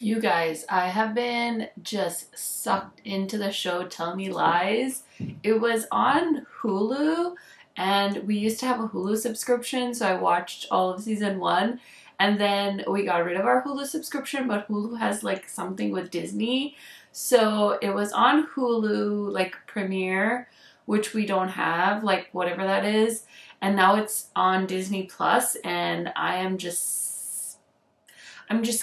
You guys, I have been just sucked into the show Tell Me Lies. It was on Hulu, and we used to have a Hulu subscription, so I watched all of season one. And then we got rid of our Hulu subscription, but Hulu has like something with Disney. So it was on Hulu, like Premiere, which we don't have, like whatever that is. And now it's on Disney Plus, and I'm just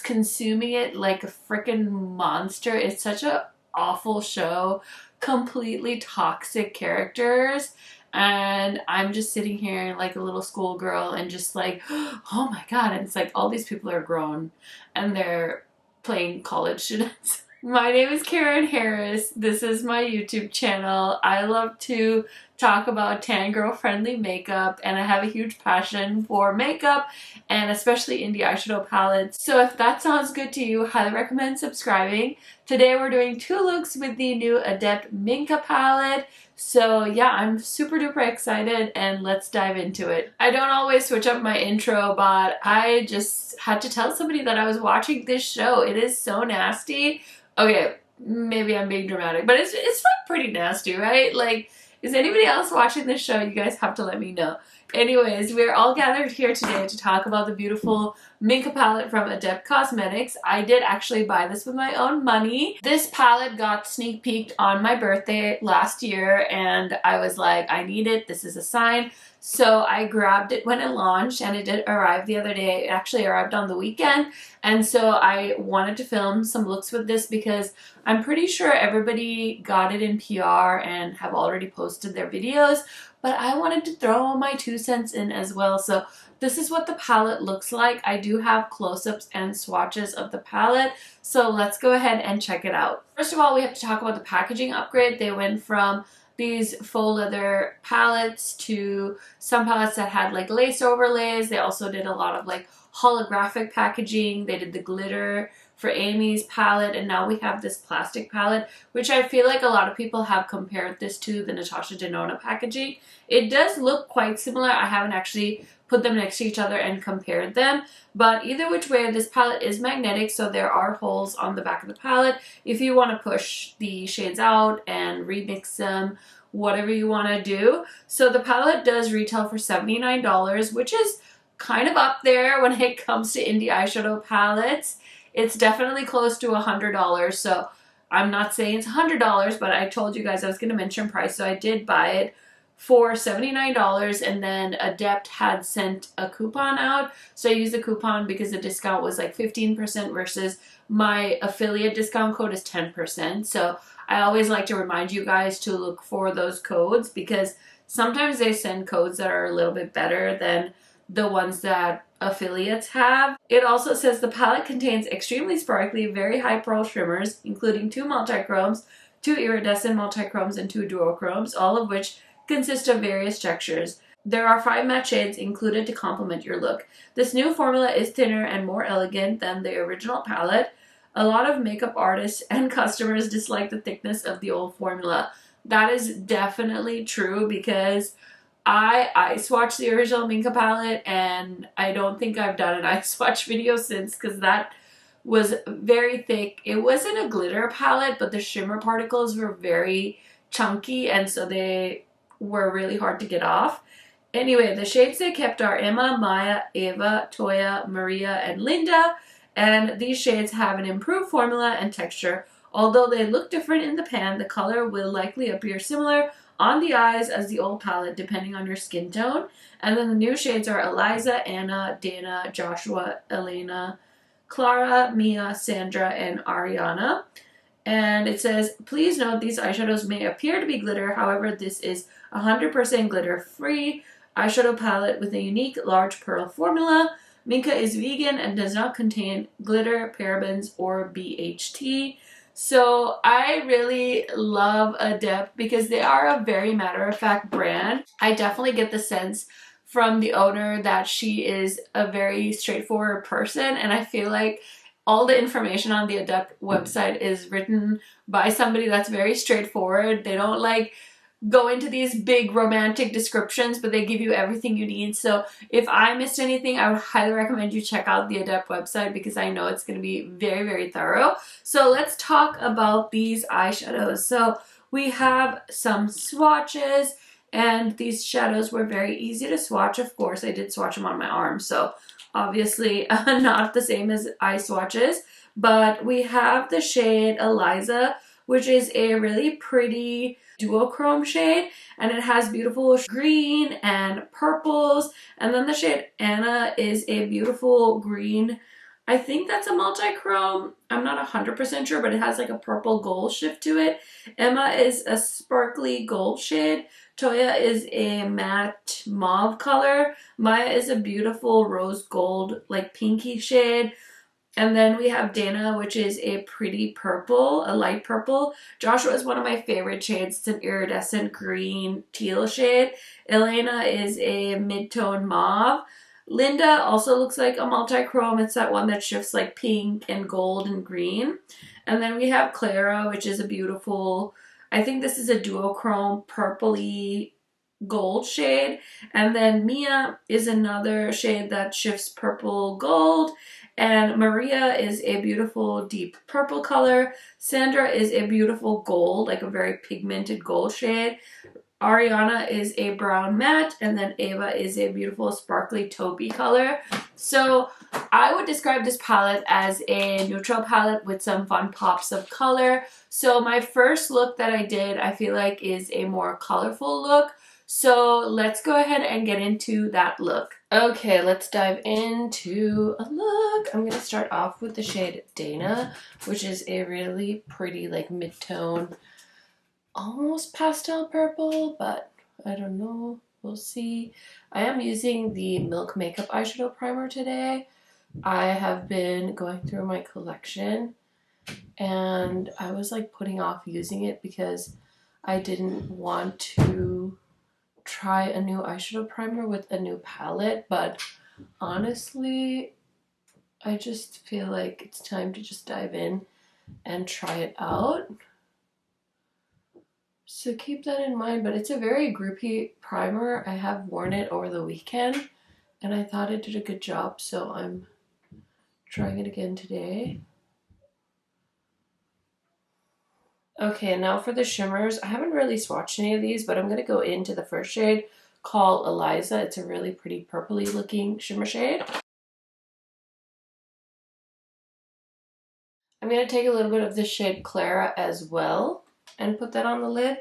consuming it like a freaking monster. It's such a awful show, completely toxic characters, and I'm just sitting here like a little schoolgirl and just like, oh my god! And it's like all these people are grown and they're playing college students. My name is Karen Harris. This is my YouTube channel. I love to talk about tan girl friendly makeup, and I have a huge passion for makeup and especially indie eyeshadow palettes. So if that sounds good to you, highly recommend subscribing. Today we're doing two looks with the new Adept Minka palette. So yeah, I'm super duper excited, and let's dive into it. I don't always switch up my intro, but I just had to tell somebody that I was watching this show. It is so nasty. Okay, maybe I'm being dramatic, but it's like pretty nasty, right? Like, is anybody else watching this show? You guys have to let me know. Anyways, we're all gathered here today to talk about the beautiful Minka palette from Adept Cosmetics. I did actually buy this with my own money. This palette got sneak peeked on my birthday last year, and I was like, I need it. This is a sign. So I grabbed it when it launched, and it did arrive the other day. It actually arrived on the weekend, and so I wanted to film some looks with this because I'm pretty sure everybody got it in PR and have already posted their videos, but I wanted to throw my 2 cents in as well. So this is what the palette looks like. I do have close-ups and swatches of the palette, so let's go ahead and check it out. First of all, we have to talk about the packaging upgrade. They went from these faux leather palettes to some palettes that had like lace overlays. They also did a lot of like holographic packaging. They did the glitter for Amy's palette, and now we have this plastic palette, which I feel like a lot of people have compared this to the Natasha Denona packaging. It does look quite similar. I haven't actually put them next to each other and compared them, but either which way, this palette is magnetic, so there are holes on the back of the palette if you want to push the shades out and remix them, whatever you want to do. So the palette does retail for $79, which is kind of up there when it comes to indie eyeshadow palettes. It's definitely close to $100, so I'm not saying it's $100, but I told you guys I was going to mention price, so I did buy it for $79, and then Adept had sent a coupon out, so I used the coupon because the discount was like 15% versus my affiliate discount code is 10%. So I always like to remind you guys to look for those codes because sometimes they send codes that are a little bit better than the ones that affiliates have. It also says the palette contains extremely sparkly, very high pearl shimmers, including 2 multichromes, 2 iridescent multichromes, and 2 duochromes, all of which consist of various textures. There are 5 matte shades included to complement your look. This new formula is thinner and more elegant than the original palette. A lot of makeup artists and customers dislike the thickness of the old formula. That is definitely true because I swatched the original Minka palette, and I don't think I've done an eye swatch video since because that was very thick. It wasn't a glitter palette, but the shimmer particles were very chunky, and so they were really hard to get off. Anyway, the shades they kept are Emma, Maya, Ava, Toya, Maria, and Linda, and these shades have an improved formula and texture. Although they look different in the pan, the color will likely appear similar on the eyes as the old palette depending on your skin tone. And then the new shades are Eliza, Anna, Dana, Joshua, Elena, Clara, Mia, Sandra, and Ariana. And it says, please note these eyeshadows may appear to be glitter, however this is 100% glitter free eyeshadow palette with a unique large pearl formula. Minka is vegan and does not contain glitter, parabens, or BHT. So I really love Adept because they are a very matter-of-fact brand. I definitely get the sense from the owner that she is a very straightforward person, and I feel like all the information on the Adept website is written by somebody that's very straightforward. They don't like go into these big romantic descriptions, but they give you everything you need. So if I missed anything, I would highly recommend you check out the Adept website because I know it's going to be very, very thorough. So let's talk about these eyeshadows. So we have some swatches, and these shadows were very easy to swatch. Of course, I did swatch them on my arm, so obviously not the same as eye swatches. But we have the shade Eliza, which is a really pretty duochrome shade, and it has beautiful green and purples. And then the shade Anna is a beautiful green. I think that's a multi-chrome. I'm not 100% sure, but it has like a purple gold shift to it. Emma is a sparkly gold shade. Toya is a matte mauve color. Maya is a beautiful rose gold, like pinky shade. And then we have Dana, which is a pretty purple, a light purple. Joshua is one of my favorite shades. It's an iridescent green teal shade. Elena is a mid-tone mauve. Linda also looks like a multi-chrome. It's that one that shifts like pink and gold and green. And then we have Clara, which is a beautiful, I think this is a duochrome purpley gold shade. And then Mia is another shade that shifts purple gold. And Maria is a beautiful deep purple color. Sandra is a beautiful gold, like a very pigmented gold shade. Ariana is a brown matte, and then Ava is a beautiful sparkly taupey color. So I would describe this palette as a neutral palette with some fun pops of color. So my first look that I did, I feel like is a more colorful look. So let's go ahead and get into that look. Okay, let's dive into a look. I'm going to start off with the shade Dana, which is a really pretty like mid-tone, almost pastel purple, but I don't know. We'll see. I am using the Milk Makeup eyeshadow primer today. I have been going through my collection and I was like putting off using it because I didn't want to try a new eyeshadow primer with a new palette, but honestly, I just feel like it's time to just dive in and try it out. So keep that in mind, but it's a very groupy primer. I have worn it over the weekend and I thought it did a good job, so I'm trying it again today. Okay, now for the shimmers. I haven't really swatched any of these, but I'm going to go into the first shade called Eliza. It's a really pretty purpley looking shimmer shade. I'm going to take a little bit of the shade Clara as well and put that on the lid.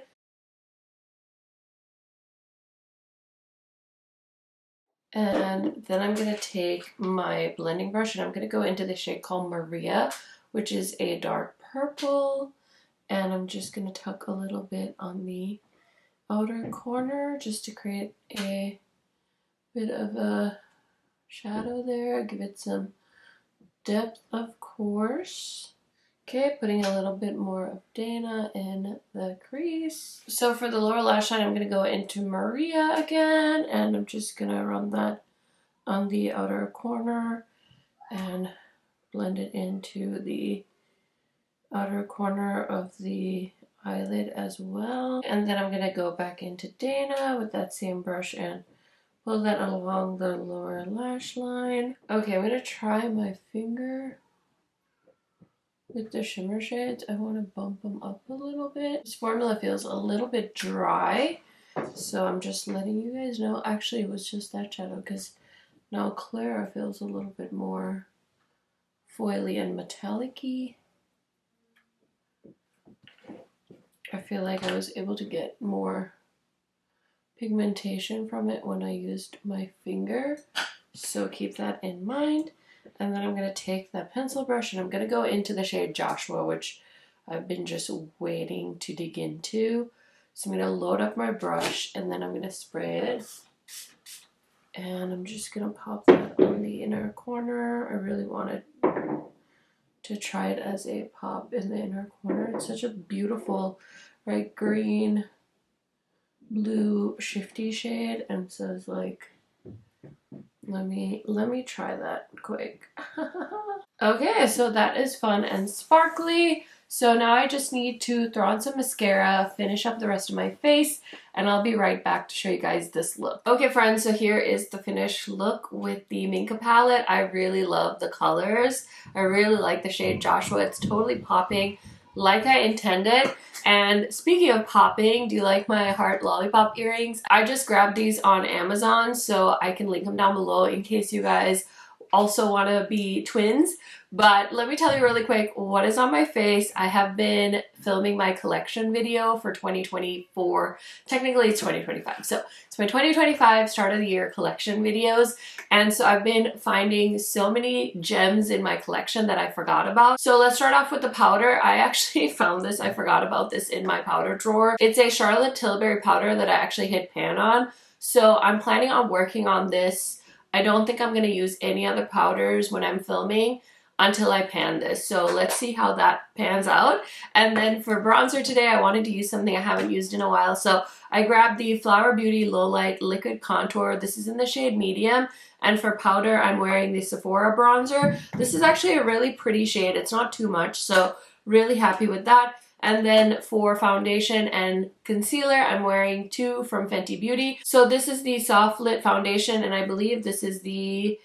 And then I'm going to take my blending brush and I'm going to go into the shade called Maria, which is a dark purple. And I'm just going to tuck a little bit on the outer corner just to create a bit of a shadow there. Give it some depth, of course. Okay, putting a little bit more of Dana in the crease. So for the lower lash line, I'm going to go into Maria again, and I'm just going to run that on the outer corner and blend it into the outer corner of the eyelid as well. And then I'm going to go back into Dana with that same brush and pull that along the lower lash line. Okay, I'm going to try my finger with the shimmer shades. I want to bump them up a little bit. This formula feels a little bit dry, so I'm just letting you guys know. Actually, it was just that shadow because now Clara feels a little bit more foily and metallic-y. I feel like I was able to get more pigmentation from it when I used my finger, so keep that in mind. And then I'm going to take that pencil brush and I'm going to go into the shade Joshua, which I've been just waiting to dig into. So I'm going to load up my brush and then I'm going to spray it. And I'm just going to pop that on the inner corner. I really wanted to try it as a pop in the inner corner. It's such a beautiful, right, green, blue, shifty shade. And so it's like, let me try that quick. Okay, so that is fun and sparkly. So now I just need to throw on some mascara, finish up the rest of my face, and I'll be right back to show you guys this look. Okay friends, so here is the finished look with the Minka palette. I really love the colors. I really like the shade Joshua. It's totally popping like I intended. And speaking of popping, do you like my heart lollipop earrings? I just grabbed these on Amazon, so I can link them down below in case you guys also want to be twins. But let me tell you really quick what is on my face. I have been filming my collection video for 2024. Technically it's 2025. So it's my 2025 start of the year collection videos. And so I've been finding so many gems in my collection that I forgot about. So let's start off with the powder. I actually found this. I forgot about this in my powder drawer. It's a Charlotte Tilbury powder that I actually hit pan on. So I'm planning on working on this. I don't think I'm going to use any other powders when I'm filming until I pan this. So let's see how that pans out. And then for bronzer today, I wanted to use something I haven't used in a while. So I grabbed the Flower Beauty Low Light Liquid Contour. This is in the shade medium. And for powder, I'm wearing the Sephora bronzer. This is actually a really pretty shade. It's not too much, so really happy with that. And then for foundation and concealer, I'm wearing two from Fenty Beauty. So this is the Soft Lit Foundation, and I believe this is the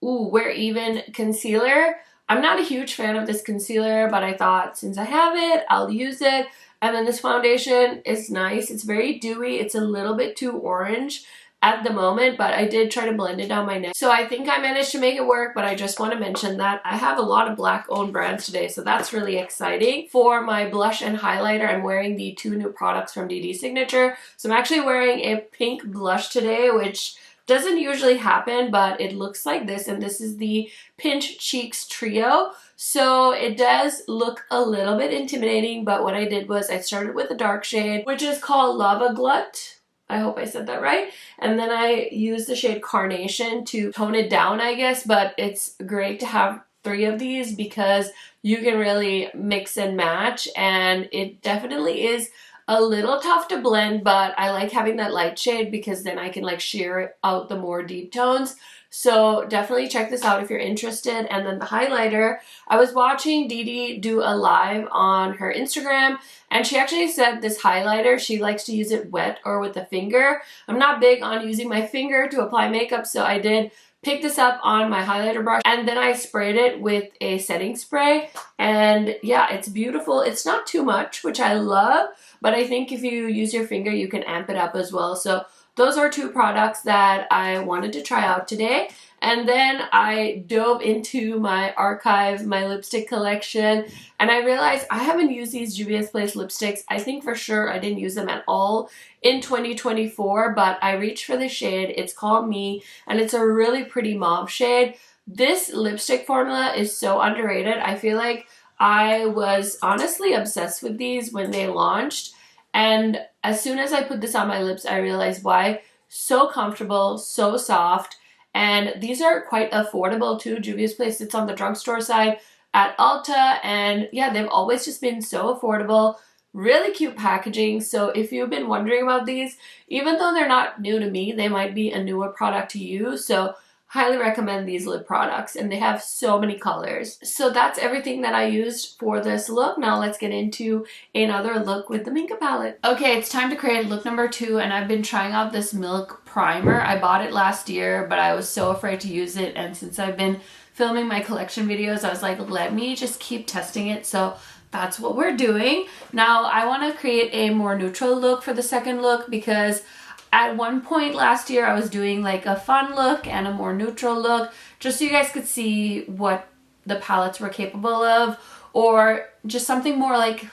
Wear Even concealer. I'm not a huge fan of this concealer, but I thought since I have it, I'll use it. And then this foundation is nice. It's very dewy. It's a little bit too orange at the moment, but I did try to blend it down my neck. So I think I managed to make it work, but I just want to mention that I have a lot of black owned brands today, so that's really exciting. For my blush and highlighter, I'm wearing the two new products from DD Signature. So I'm actually wearing a pink blush today, which doesn't usually happen, but it looks like this, and this is the Pinch Cheeks Trio. So it does look a little bit intimidating, but what I did was I started with a dark shade, which is called Lava Glut. I hope I said that right. And then I used the shade Carnation to tone it down, I guess, but it's great to have three of these because you can really mix and match, and it definitely is a little tough to blend, but I like having that light shade because then I can like sheer out the more deep tones. So definitely check this out if you're interested. And then the highlighter, I was watching Dee do a live on her Instagram, and she actually said this highlighter, she likes to use it wet or with a finger. I'm not big on using my finger to apply makeup, so I did pick this up on my highlighter brush, and then I sprayed it with a setting spray, and yeah, it's beautiful. It's not too much, which I love, but I think if you use your finger, you can amp it up as well. So those are two products that I wanted to try out today. And then I dove into my archive, my lipstick collection, and I realized I haven't used these Juvia's Place lipsticks. I think for sure I didn't use them at all in 2024, but I reached for the shade. It's called Me, and it's a really pretty mauve shade. This lipstick formula is so underrated. I feel like I was honestly obsessed with these when they launched, and as soon as I put this on my lips, I realized why. So comfortable, so soft. And these are quite affordable too. Juvia's Place sits on the drugstore side at Ulta, and yeah, they've always just been so affordable. Really cute packaging. So if you've been wondering about these, even though they're not new to me, they might be a newer product to you. So highly recommend these lip products, and they have so many colors. So that's everything that I used for this look. Now let's get into another look with the Minka palette. Okay, it's time to create look number 2, and I've been trying out this Milk primer. I bought it last year, but I was so afraid to use it, and since I've been filming my collection videos, I was like, let me just keep testing it. So that's what we're doing. Now I want to create a more neutral look for the second look, because at one point last year I was doing like a fun look and a more neutral look, just so you guys could see what the palettes were capable of, or just something more like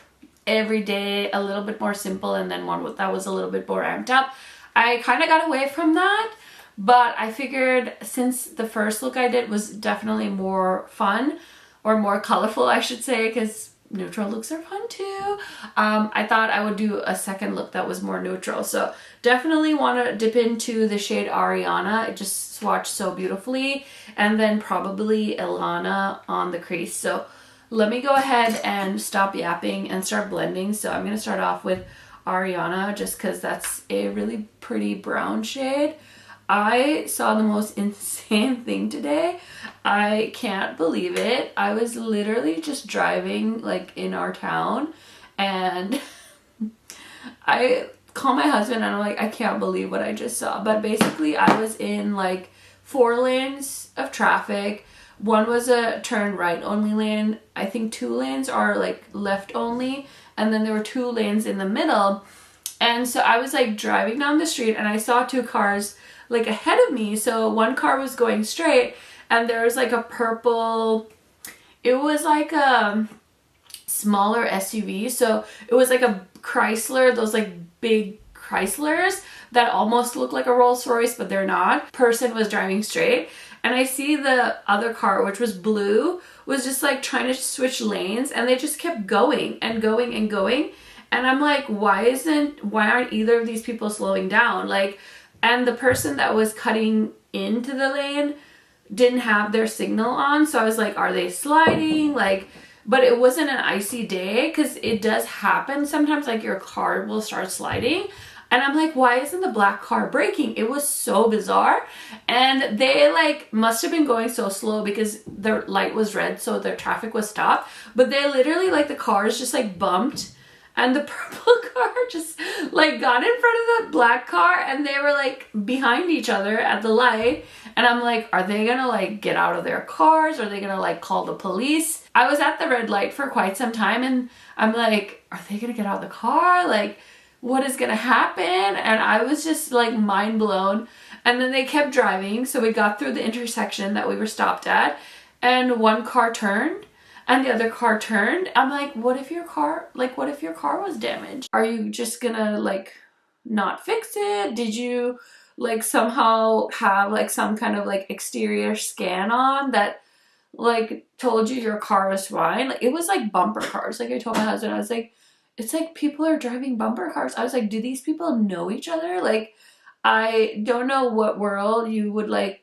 everyday, a little bit more simple, and then one that was a little bit more amped up. I kind of got away from that, but I figured since the first look I did was definitely more fun, or more colorful I should say, because neutral looks are fun too. I thought I would do a second look that was more neutral. So definitely want to dip into the shade Ariana. It just swatched so beautifully. And then probably Ilana on the crease. So let me go ahead and stop yapping and start blending. So I'm going to start off with Ariana just because that's a really pretty brown shade. I saw the most insane thing today. I can't believe it. I was literally just driving like in our town, and I call my husband and I'm like, I can't believe what I just saw. But basically I was in like 4 lanes of traffic. One was a turn right only lane. I think 2 lanes are like left only. And then there were 2 lanes in the middle. And so I was like driving down the street and I saw 2 cars like ahead of me. So one car was going straight and there was like a purple, it was like a smaller SUV. So it was like a Chrysler, those like big Chryslers that almost look like a Rolls Royce, but they're not. Person was driving straight. And I see the other car, which was blue, was just like trying to switch lanes, and they just kept going and going and going. And I'm like, why aren't either of these people slowing down? Like, and the person that was cutting into the lane didn't have their signal on. So I was like, are they sliding? Like, but it wasn't an icy day, because it does happen sometimes, like your car will start sliding. And I'm like, why isn't the black car braking? It was so bizarre. And they like must have been going so slow because their light was red, so their traffic was stopped. But they literally, like, the cars just like bumped, and the purple car just like got in front of the black car, and they were like behind each other at the light. And I'm like, are they gonna like get out of their cars? Are they gonna like call the police? I was at the red light for quite some time, and I'm like, are they gonna get out of the car? Like, what is gonna happen? And I was just like mind blown. And then they kept driving, so we got through the intersection that we were stopped at, and one car turned and the other car turned. I'm like, what if your car was damaged? Are you just gonna like not fix it? Did you like somehow have like some kind of like exterior scan on that like told you your car was fine? Like, it was like bumper cars. Like, I told my husband, I was like, it's like people are driving bumper cars. I was like, do these people know each other? Like, I don't know what world you would like.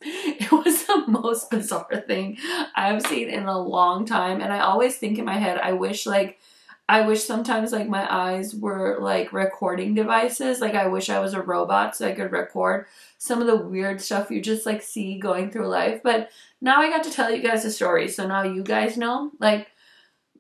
It was the most bizarre thing I've seen in a long time. And I always think in my head, I wish sometimes like my eyes were like recording devices. Like, I wish I was a robot so I could record some of the weird stuff you just like see going through life. But now I got to tell you guys a story. So now you guys know, like,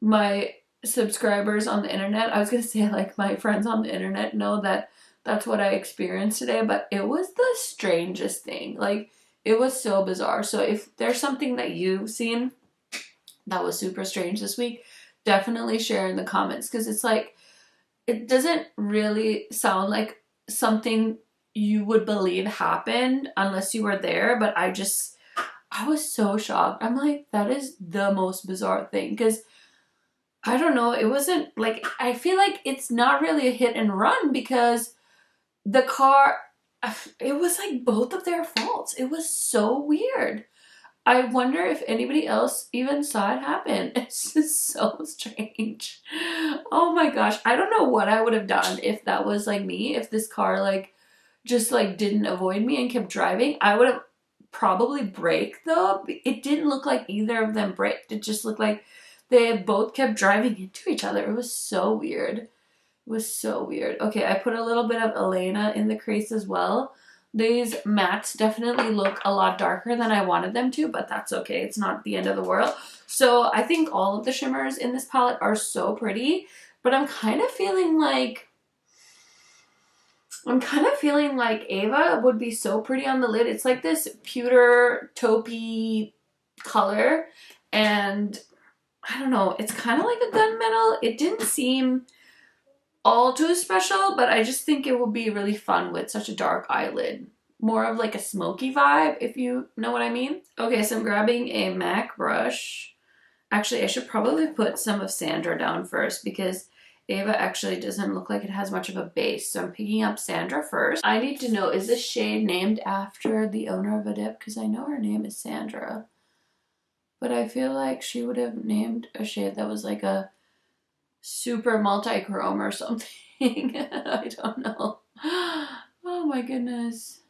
my subscribers on the internet, I was gonna say like my friends on the internet know that that's what I experienced today. But it was the strangest thing. Like, it was so bizarre. So if there's something that you've seen that was super strange this week, definitely share in the comments, because it's like, it doesn't really sound like something you would believe happened unless you were there. But I was so shocked. I'm like, that is the most bizarre thing, because I don't know, it wasn't like, I feel like it's not really a hit and run, because the car, it was like both of their faults. It was so weird. I wonder if anybody else even saw it happen. It's just so strange. Oh my gosh. I don't know what I would have done if that was like me. If this car like just like didn't avoid me and kept driving. I would have probably braked though. It didn't look like either of them braked. It just looked like they both kept driving into each other. It was so weird. It was so weird. Okay, I put a little bit of Eyeliner in the crease as well. These mattes definitely look a lot darker than I wanted them to, but that's okay. It's not the end of the world. So I think all of the shimmers in this palette are so pretty, but I'm kind of feeling like Ava would be so pretty on the lid. It's like this pewter taupey color, and I don't know, it's kind of like a gunmetal. It didn't seem all too special, but I just think it will be really fun with such a dark eyelid. More of like a smoky vibe, if you know what I mean. Okay, so I'm grabbing a MAC brush. Actually, I should probably put some of Sandra down first, because Ava actually doesn't look like it has much of a base. So I'm picking up Sandra first. I need to know, is this shade named after the owner of Adept? Because I know her name is Sandra. But I feel like she would have named a shade that was like a super multi-chrome or something. I don't know. Oh my goodness.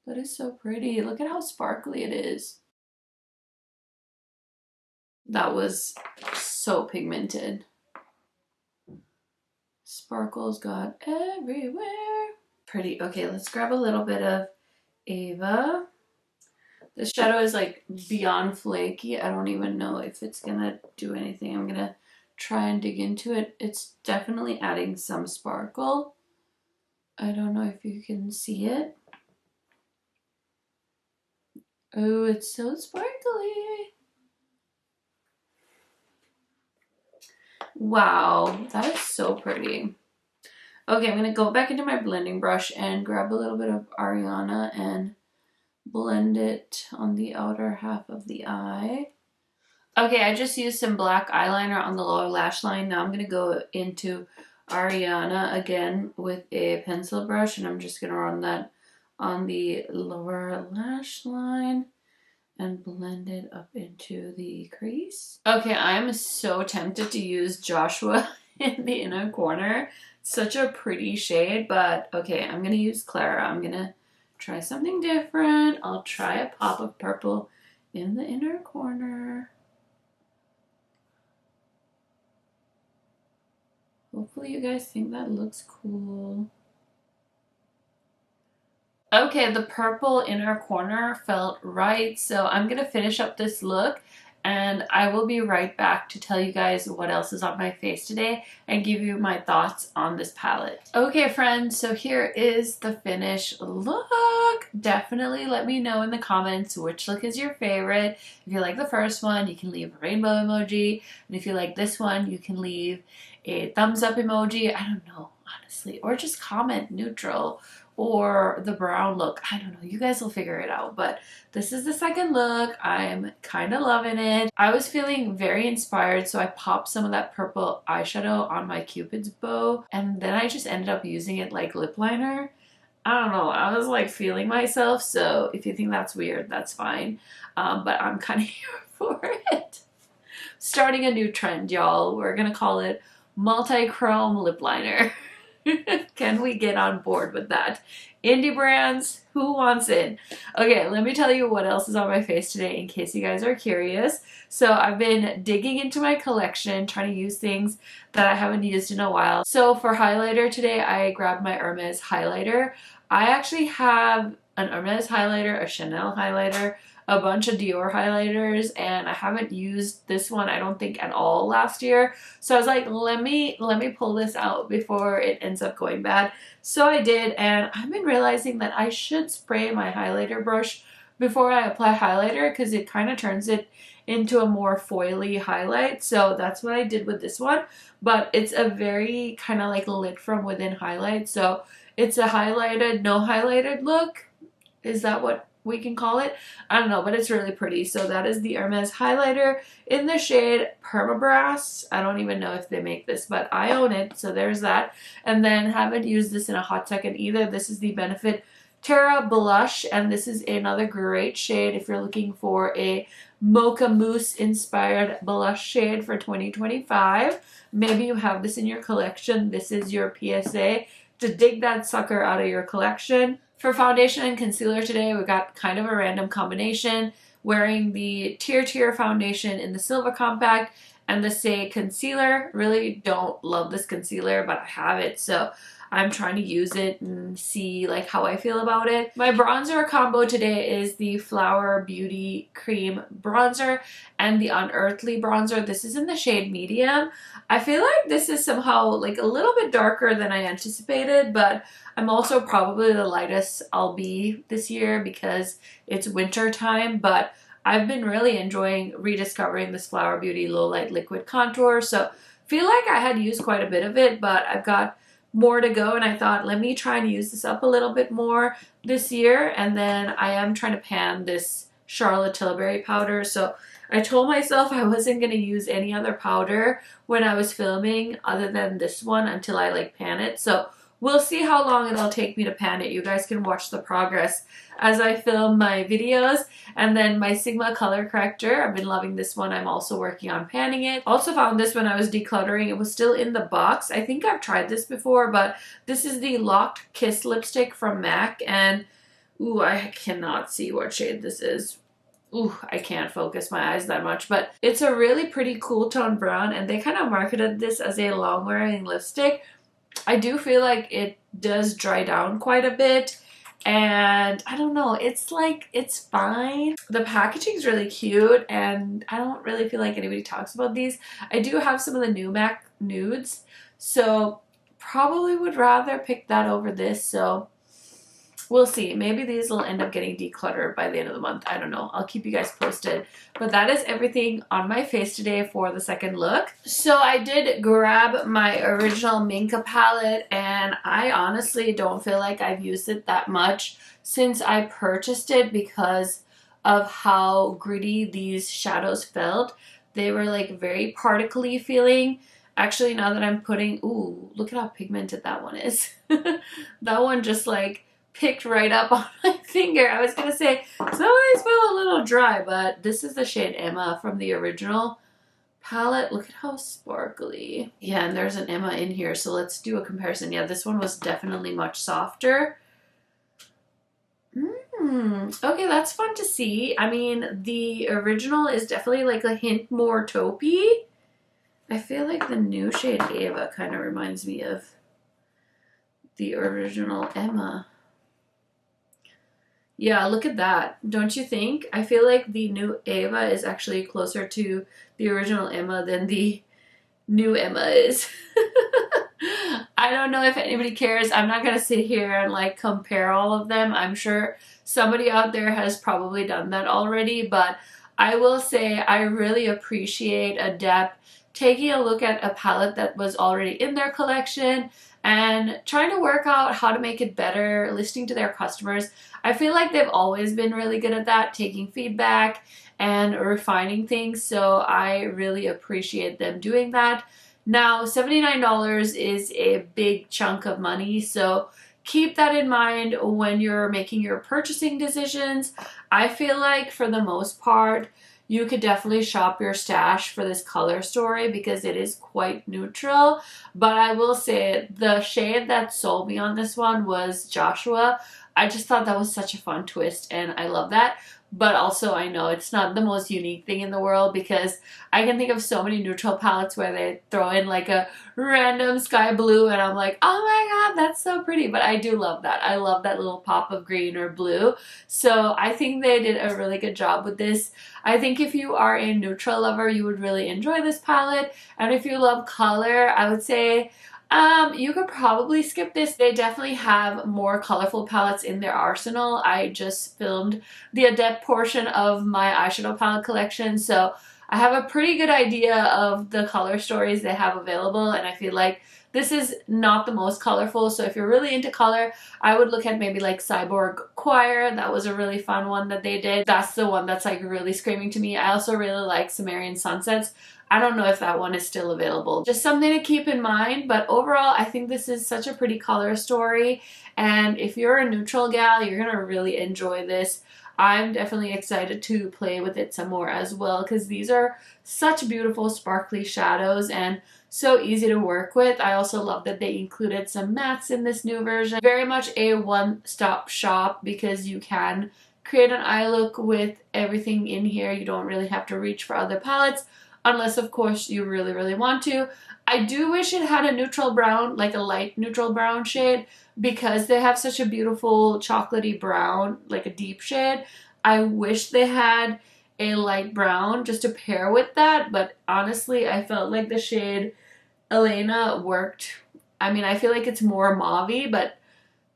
That is so pretty. Look at how sparkly it is. That was so pigmented. Sparkles got everywhere. pretty. Okay, let's grab a little bit of Ava. This shadow is like beyond flaky. I don't even know if it's gonna do anything. I'm gonna try and dig into it. It's definitely adding some sparkle. I don't know if you can see it. Oh, it's so sparkly. Wow, that is so pretty. Okay, I'm gonna go back into my blending brush and grab a little bit of Ariana and blend it on the outer half of the eye. Okay, I just used some black eyeliner on the lower lash line. Now I'm gonna go into Ariana again with a pencil brush, and I'm just gonna run that on the lower lash line and blend it up into the crease. Okay, I'm so tempted to use Joshua in the inner corner. Such a pretty shade, but okay, I'm gonna use Clara. I'm gonna try something different. I'll try a pop of purple in the inner corner. Hopefully you guys think that looks cool. Okay, the purple inner corner felt right, so I'm gonna finish up this look and I will be right back to tell you guys what else is on my face today and give you my thoughts on this palette. Okay friends, so here is the finished look. Definitely let me know in the comments which look is your favorite. If you like the first one, you can leave a rainbow emoji, and if you like this one, you can leave a thumbs up emoji. I don't know, honestly, or just comment neutral. Or the brown look. I don't know. You guys will figure it out. But this is the second look. I'm kind of loving it. I was feeling very inspired, so I popped some of that purple eyeshadow on my Cupid's bow. And then I just ended up using it like lip liner. I don't know. I was like feeling myself. So if you think that's weird, that's fine. But I'm kind of here for it. Starting a new trend, y'all. We're going to call it multi-chrome lip liner. Can we get on board with that? Indie brands, who wants it? Okay, let me tell you what else is on my face today in case you guys are curious. So I've been digging into my collection, trying to use things that I haven't used in a while. So for highlighter today, I grabbed my Hermes highlighter. I actually have an Hermes highlighter, a Chanel highlighter, a bunch of Dior highlighters, and I haven't used this one, I don't think, at all last year. So I was like, let me pull this out before it ends up going bad. So I did, and I've been realizing that I should spray my highlighter brush before I apply highlighter because it kind of turns it into a more foily highlight. So that's what I did with this one, but it's a very kind of like lit from within highlight. So it's a highlighted, no highlighted look. Is that what we can call it? I don't know, but it's really pretty. So that is the Hermes highlighter in the shade Permabrass. I don't even know if they make this, but I own it, so there's that. And then haven't used this in a hot second either. This is the Benefit Terra Blush, and this is another great shade if you're looking for a Mocha Mousse inspired blush shade for 2025. Maybe you have this in your collection. This is your PSA to dig that sucker out of your collection. For foundation and concealer today, we got kind of a random combination, wearing the Tear foundation in the Silver Compact and the Say concealer. Really don't love this concealer, but I have it, so I'm trying to use it and see like how I feel about it. My bronzer combo today is the Flower Beauty Cream Bronzer and the Unearthly Bronzer. This is in the shade Medium. I feel like this is somehow like a little bit darker than I anticipated, but I'm also probably the lightest I'll be this year because it's winter time, but I've been really enjoying rediscovering this Flower Beauty Low Light Liquid Contour. So feel like I had used quite a bit of it, but I've got more to go, and I thought let me try and use this up a little bit more this year. And then I am trying to pan this Charlotte Tilbury powder, so I told myself I wasn't going to use any other powder when I was filming other than this one until I like pan it. So we'll see how long it'll take me to pan it. You guys can watch the progress as I film my videos. And then my Sigma color corrector, I've been loving this one. I'm also working on panning it. Also found this when I was decluttering. It was still in the box. I think I've tried this before, but this is the Locked Kiss lipstick from MAC. And ooh, I cannot see what shade this is. Ooh, I can't focus my eyes that much, but it's a really pretty cool tone brown, and they kind of marketed this as a long wearing lipstick. I do feel like it does dry down quite a bit. And I don't know, it's like, it's fine. The packaging is really cute, and I don't really feel like anybody talks about these. I do have some of the new MAC nudes, so probably would rather pick that over this. So we'll see. Maybe these will end up getting decluttered by the end of the month. I don't know. I'll keep you guys posted. But that is everything on my face today for the second look. So I did grab my original Minka palette, and I honestly don't feel like I've used it that much since I purchased it because of how gritty these shadows felt. They were like very particle-y feeling. Actually, now that I'm putting, ooh, look at how pigmented that one is. That one just like picked right up on my finger. I was gonna say some of these feel a little dry, but this is the shade Emma from the original palette. Look at how sparkly. Yeah, and there's an Emma in here, so let's do a comparison. Yeah, this one was definitely much softer. Okay, that's fun to see. I mean, the original is definitely like a hint more taupey. I feel like the new shade Ava kind of reminds me of the original Emma. Yeah, look at that. Don't you think? I feel like the new Ava is actually closer to the original Emma than the new Emma is. I don't know if anybody cares. I'm not going to sit here and like compare all of them. I'm sure somebody out there has probably done that already, but I will say I really appreciate Adept taking a look at a palette that was already in their collection and trying to work out how to make it better, listening to their customers. I feel like they've always been really good at that, taking feedback and refining things, so I really appreciate them doing that. Now, $79 is a big chunk of money, so keep that in mind when you're making your purchasing decisions. I feel like for the most part, you could definitely shop your stash for this color story because it is quite neutral. But I will say the shade that sold me on this one was Joshua. I just thought that was such a fun twist, and I love that. But also I know it's not the most unique thing in the world because I can think of so many neutral palettes where they throw in like a random sky blue and I'm like, oh my god, that's so pretty. But I do love that. I love that little pop of green or blue. So I think they did a really good job with this. I think if you are a neutral lover, you would really enjoy this palette. And if you love color, I would say you could probably skip this. They definitely have more colorful palettes in their arsenal. I just filmed the Adept portion of my eyeshadow palette collection, so I have a pretty good idea of the color stories they have available, and I feel like this is not the most colorful. So if you're really into color, I would look at maybe like Cyborg Choir. That was a really fun one that they did. That's the one that's like really screaming to me. I also really like Sumerian Sunsets. I don't know if that one is still available. Just something to keep in mind, but overall I think this is such a pretty color story, and if you're a neutral gal, you're gonna really enjoy this. I'm definitely excited to play with it some more as well because these are such beautiful sparkly shadows and so easy to work with. I also love that they included some mattes in this new version. Very much a one-stop shop because you can create an eye look with everything in here. You don't really have to reach for other palettes unless of course you really want to. I do wish it had a neutral brown, like a light neutral brown shade, because they have such a beautiful chocolatey brown, like a deep shade. I wish they had a light brown just to pair with that, but honestly I felt like the shade Elena worked. I mean, I feel like it's more mauve-y, but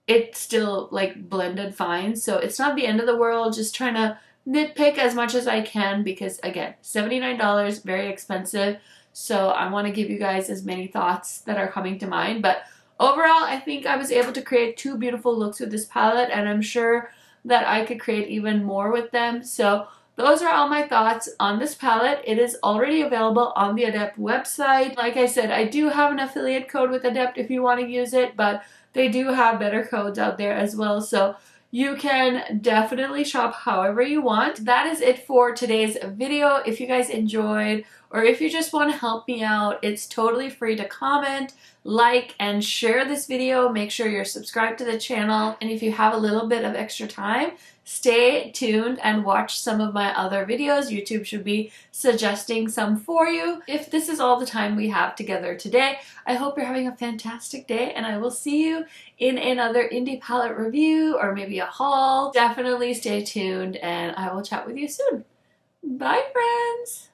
it still like blended fine, so it's not the end of the world. Just trying to nitpick as much as I can because again, $79, very expensive. So I want to give you guys as many thoughts that are coming to mind. But overall, I think I was able to create two beautiful looks with this palette, and I'm sure that I could create even more with them. So those are all my thoughts on this palette. It is already available on the Adept website. Like I said, I do have an affiliate code with Adept if you want to use it, but they do have better codes out there as well. So you can definitely shop however you want. That is it for today's video. If you guys enjoyed or if you just want to help me out, it's totally free to comment, like, and share this video. Make sure you're subscribed to the channel, and if you have a little bit of extra time, stay tuned and watch some of my other videos. YouTube should be suggesting some for you. If this is all the time we have together today, I hope you're having a fantastic day, and I will see you in another indie palette review or maybe a haul. Definitely stay tuned, and I will chat with you soon. Bye, friends!